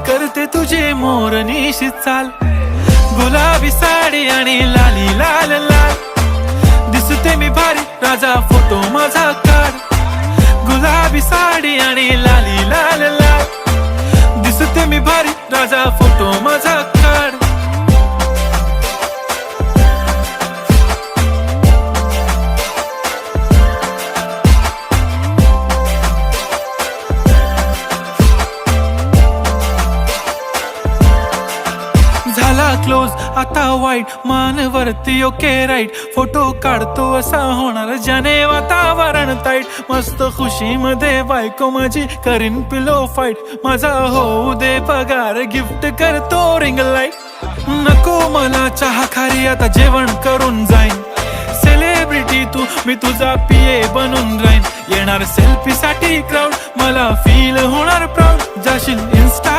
करते तुझे मोरनीशी चाल, गुलाबी साडी आणि लाली लाल लाल. दिसते मी भारी राजा फोटो माझा काढ, गुलाबी साडी आणि लाली लाल लाल. दिसते मी भारी राजा फोटो माझा काढ. झाला क्लोज आता वाईट, मानवरती ओके राईट. फोटो काढतो असा होणार ज्याने वातावरण ताईट. मस्त खुशी मध्ये बायको माझी करीन पिलो फाईट. माझा होऊ दे पगार, गिफ्ट करतो रिंग लाईट. नको मला चहा खारी, आता जेवण करून जाईन. सेलिब्रिटी तू, मी तुझा पिये बनून राहीन. येणार सेल्फी साठी क्राऊड, मला फील होणार प्राऊड. जाशील इन्स्टा